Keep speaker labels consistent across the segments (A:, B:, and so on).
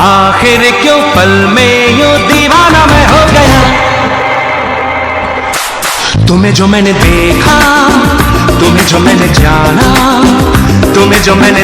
A: आखिर क्यों पल में यूं दीवाना मैं हो गया। तुम्हें जो मैंने देखा, तुम्हें जो मैंने जाना, तुम्हें जो मैंने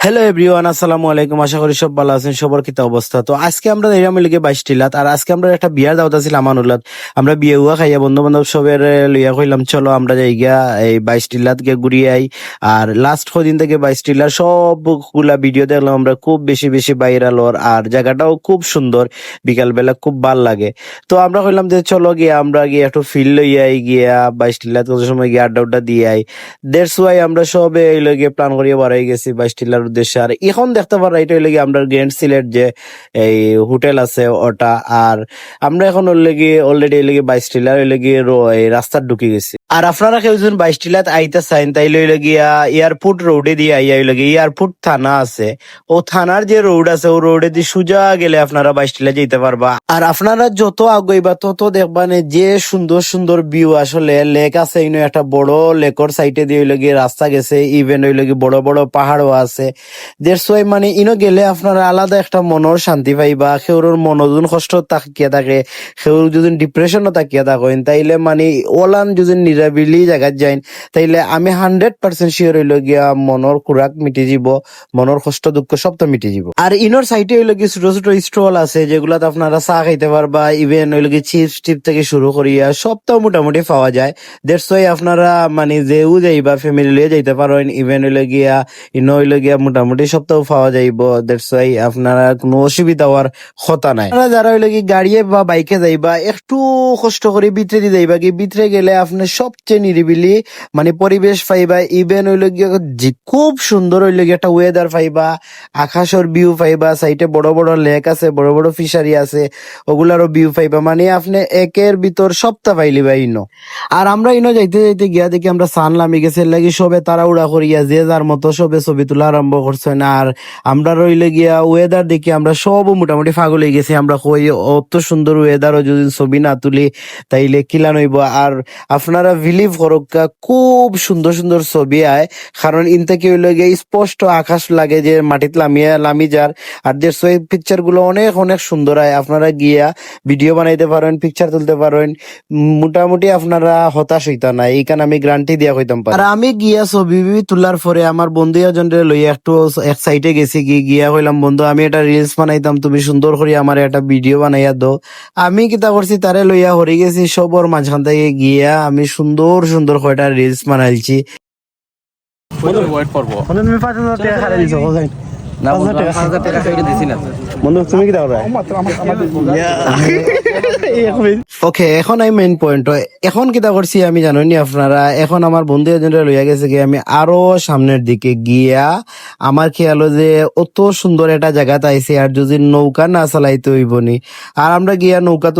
B: হ্যালো এভরিওয়ান, আসসালামু আলাইকুম। আশা করি সব ভালো আছেন। সবার কিতা অবস্থা? তো আজকে আমরা এরাম লিগে 22 টিলাত, আর আজকে আমরা একটা বিয়ার দাওয়াত আছিল আমানুল্লাত। আমরা বিয়ে হুয়া খাইয়া বন্ধু বান্ধব সবের লইয়া কইলাম চলো আমরা যাই গিয়া এই 22 টিলাত কে ঘুরিয়ে আই। আর লাস্ট কদিন থেকে 22 টিলার সবগুলা ভিডিও দেখলাম আমরা, খুব বেশি বেশি ভাইরাল ওর, আর জায়গাটাও খুব সুন্দর, বিকাল বেলা খুব ভাল লাগে। তো আমরা কইলাম যে চলো গিয়া আমরা গিয়ে একটু ফিল লইয়া আই, গিয়া 22 টিলাত কত সময় গিয়ে আড্ডা উড্ডা দিয়ে আই। দ্যাটস ওয়াই আমরা সবে এই লগে প্ল্যান করিয়া বাড়াই গেছি 22 টিলার উদ্দেশ্যে। আর এখন দেখতে পারা এটা হইলে আমরা গ্র্যান্ড সিলেট যে এই হোটেল আছে ওটা, আর আমরা এখন অলরেডি এই 22 টিলার এই রাস্তা ঢুকে গেছি। আর আপনারা কেউ যদি 22 টিলাত আইতে চাইন তাইলে হইলে গিয়া এয়ারপোর্ট রোডে দিয়ে আইয়া হইলে এয়ারপোর্ট থানা আছে, ও থানার যে রোড আছে ও রোডে দিয়ে সোজা গেলে আপনারা 22 টিলা যেতে পারবা। আর আপনারা যত আগাইবা তত দেখবানে যে সুন্দর সুন্দর ভিউ, আসলে লেক আছে ইনো, একটা বড় লেকর সাইডে দিয়ে হইলে রাস্তা গেছে, ইভেন হইলে বড় বড় পাহাড়ও আছে। দ্যাটস ওয়াই মানে ইনো গেলে আপনারা আলাদা একটা মনের শান্তি পাইবা। সেউর মনোজন কষ্ট তাকিয়া থাকে, সেউর যদি ডিপ্রেশনও তাকিয়া থাকেন তাইলে মানে ওলান যদি নিরাবিলি জায়গায় যাইন তাইলে আমি 100% শিওর হইল গিয়া মনের খুরাক মিটে যাব, মনের কষ্ট দুঃখ সব তো মিটে যাব। আর ইনোর সাইডে হইল গিয়ে ছোট ছোট স্টল আছে যেগুলাতে আপনারা চা খাইতে পারবা, ইভেন হইল গিয়ে চিপস টিপ থেকে শুরু করিয়া সব তো মোটামুটি পাওয়া যায়। দ্যাটস ওয়াই আপনারা মানে যেও যাইবা ফ্যামিলি লিয়ে যাইতে পারেন, ইভেন হইল গিয়া ইনো হইল গিয়া মোটামুটি সপ্তাহ পাওয়া যাইব। দ্যাটস ওয়াই আপনারা কোনো অসুবিধা হওয়ার কথা নাই। আপনারা যারা হইলে কি গাড়িয়ে বা বাইকে যাইবা একটু কষ্ট করে ভিতরে দিয়ে যাইবা, কি ভিতরে গেলে আপনি সবচেয়ে নিরিবিলি মানে পরিবেশ পাইবা, ইভেন হইলে গিয়ে খুব সুন্দর হইলে গিয়ে একটা ওয়েদার পাইবা, আকাশের ভিউ পাইবা, সাইডে বড় বড় লেক আছে, বড় বড় ফিশারি আছে, ওগুলারও ভিউ পাইবা। মানে আপনি একের ভিতর সবটা পাইলিবা ইনো। আর আমরা ইনো যাইতে যাইতে গিয়া দেখি আমরা সান লামি গেছে লাগি সবে তাড়াহুড়া করিয়া যে যার মতো সবে ছবি তোলা আরম্ভ করছে না। আর আমরা রইলে গিয়া ওয়েদার দেখি আমরা সব মোটামুটি পাগল হয়ে গেছি। আমরা কই অত সুন্দর ওয়েদারও যদি ছবি না তুলি তাইলে কিলান হইব। আর আপনারা বিলিভ করুক খুব সুন্দর সুন্দর ছবি আয়, কারণ ইন থেকে হইলে গিয়ে স্পষ্ট আকাশ লাগে যে মাটিত লামি যার। আর যে পিকচার গুলো অনেক অনেক সুন্দর আয়, আপনারা গিয়া ভিডিও বানাইতে পারেন, পিকচার তুলতে পারেন, মোটামুটি আপনারা হতাশ হইতা না, এইখানে আমি গ্যারান্টি দিয়া কইতাম পারি। আর আমি গিয়া ছবি তোলার পরে আমার বন্ধু এজন লইয়া একটু এক সাইডে গেছি, গিয়া কইলাম বন্ধু আমি একটা রিলস বানাইতাম, তুমি সুন্দর করে আমার একটা ভিডিও বানাইয়া দো। আমি কিতা করছি তারে লইয়া হরি গেছি, সবর মাঝখান থেকে গিয়া আমি সুন্দর সুন্দর কয়টা রিলস বানাইছি। ওকে, এখন আমি মেইন পয়েন্ট এখন কিতা করছি আমি জানি আপনারা। এখন আমার বন্ধু এজেন্ট লইয়া গেছে গিয়ে আমি আরো সামনের দিকে গিয়া আমার খেয়াল যে অত সুন্দর একটা জায়গাতে আইছে, আর যদি নৌকা না চালাইতে হইবনি। আর আমরা গিয়া নৌকা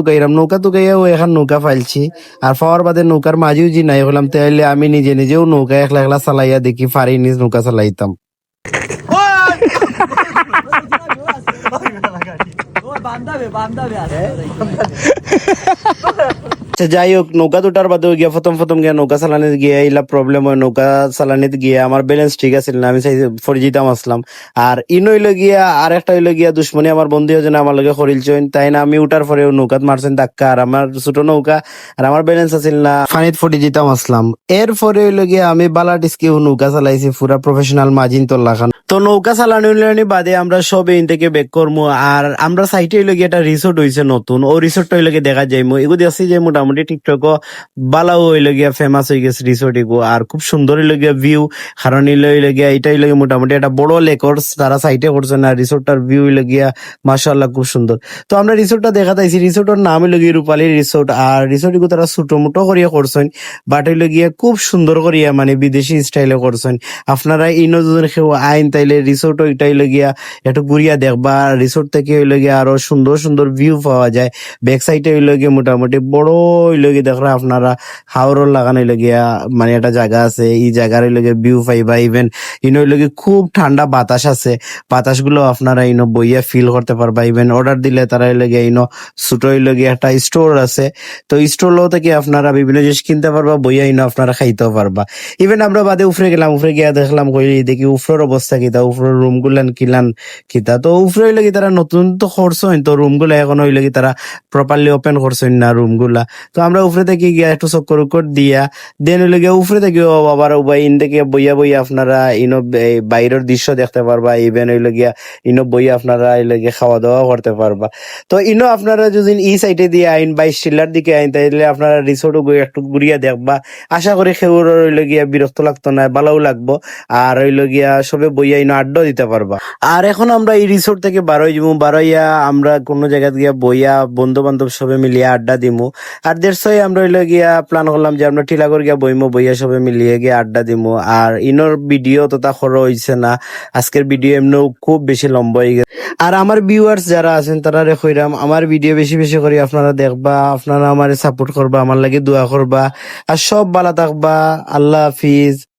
B: তুকাইয়া ও এখন নৌকা ফাইলছি। আর পাওয়ার বাদে নৌকার মাঝেও যে নাই হলাম, তাইলে আমি নিজে নিজেও নৌকা একলা একলা চালাইয়া দেখি পারি নিজ নৌকা চালাইতাম। যাই হোক, নৌকা দুটার বাদে গিয়া প্রথম গিয়া নৌকা চালানিতে গিয়া এইলা প্রবলেম হয়। নৌকা চালানিতে গিয়া আমার ব্যালেন্স ঠিক আছিল না, আমি ফরিজিতাম আসলাম। আর ইন হইলো গিয়া আর একটা হইলো গিয়া দুশ্মনী আমার বন্ধু হয়েছে আমার লগে করিলছেন, তাই না আমি উঠার পরে নৌকাত মারছেন ধাক্কা, আর আমার ছোট নৌকা আর আমার ব্যালেন্স আছিল না, ফানিত ফরিজিতাম আসলাম। এরপরে হইলো গিয়া আমি বালাটিসকে নৌকা চালাইছি পুরা প্রফেশনাল মাজিন তোল্লা খান। তো নৌকা চালানি বাদে আমরা সব ইন থেকে বেক করবো। আর আমরা সাইটে হইলো গিয়ে একটা রিসোর্ট হয়েছে নতুন, ও রিসোর্টটা হইলো গিয়ে দেখা যাইমু। এগুলো দেখছি যে মোটামুটি টিকটক বালাও হইলো গিয়া ফেমাস হয়ে গেছে রিসোর্ট এগো, আর খুব সুন্দর হইলো গিয়া ভিউ। কারণ হইলো গিয়া এটা হইলো মোটামুটি একটা বড় লেকর তারা সাইটে করছে না, রিসোর্টটার ভিউ হইলো গিয়া মাশাআল্লাহ খুব সুন্দর। তো আমরা রিসোর্টটা দেখা তাইছি, রিসোর্টের নাম হইলো গিয়ে রূপালী রিসোর্ট। আর রিসোর্ট এগো তারা ছোটো মোটো করিয়া করছেন, বাট হইলো গিয়া খুব সুন্দর করিয়া মানে বিদেশি স্টাইলে করছেন। আপনারা ইনো যদি কেউ আইন তাইলে রিসোর্ট ওইটাই লগিয়া একটু ঘুরিয়া দেখবা। রিসোর্ট থেকে হইলে গিয়া আরো সুন্দর সুন্দর ভিউ পাওয়া যায়। ব্যাক সাইডে হইলে গিয়ে মোটামুটি বড় হইলে গিয়ে দেখরা আপনারা হাওড়র লাগানো হইলে গিয়া মানে একটা জায়গা আছে, এই জায়গার হইলে গিয়ে ভিউ পাইবা। ইভেন ইনো হইলে গিয়ে খুব ঠান্ডা বাতাস আছে, বাতাস গুলো আপনারা ইনো বইয়া ফিল করতে পারবা। ইভেন অর্ডার দিলে তারা হইলে গিয়ে ইনো ছোট হইলে গিয়ে একটা স্টোর আছে, তো স্টোর থেকে আপনারা বিভিন্ন জিনিস কিনতে পারবা, বইয়া ইনো আপনারা খাইতেও পারবা। ইভেন আমরা বাদে উফরে গেলাম, উফরে গিয়া দেখলাম কইলি দেখি উফরের অবস্থা কিতা, উফরের রুম গুলান কিলান কিতা। তো উফরে হইলে কি তারা নতুন তো করছেন, তো রুম গুলা এখন হইলে কি তারা প্রপারলি ওপেন করছেন না রুম গুলা। তো আমরা উফরে থেকে গিয়া একটু চক্কর উক্কর দিয়া দেন হইলে গিয়া উফরে থেকে আবার ইন থেকে বইয়া বইয়া আপনারা ইনো বাইরের দৃশ্য দেখতে পারবা। ইভেন হইলে গিয়া ইনো বইয়া আপনারা হইলে গিয়া খাওয়া দাওয়া করতে পারবা। তো ইনো আপনারা যদি এই সাইডে দিয়ে আইন বাইশ টিলার দিকে আইন, তাইলে আপনারা রিসোর্টও গিয়ে একটু ঘুরিয়া দেখবা। আশা করি খেউর হইলে গিয়া বিরক্ত লাগতো না, ভালোও লাগবো। আর হইলে গিয়া সবে বইয়া ইনো আড্ডা দিতে পারবা। আর এখন আমরা এই রিসোর্ট থেকে বারোই যাবো, বারোইয়া আমরা কোনো জায়গা গিয়া বইয়া বন্ধু বান্ধব সবে মিলিয়ে আড্ডা দিমু। আর দেড়শোই আমরা হইলে গিয়া প্ল্যান করলাম যে আমরা টিলাগড় গিয়া বইমু, বইয়া সবে মিলিয়ে গিয়ে আড্ডা দিমু। আর ইনোর ভিডিও তথা খরচ হইছে না, আজকের ভিডিও এমনিও খুব বেশি লম্বা হয়ে গেছে। আর আমার ভিউয়ার্স যারা আছেন তারা কইরাম আমার ভিডিও বেশি বেশি করে আপনারা দেখবা, আপনারা আমার সাপোর্ট করবা, আমার লাগে দোয়া করবা। আর সব ভালো থাকবা। আল্লাহ হাফিজ।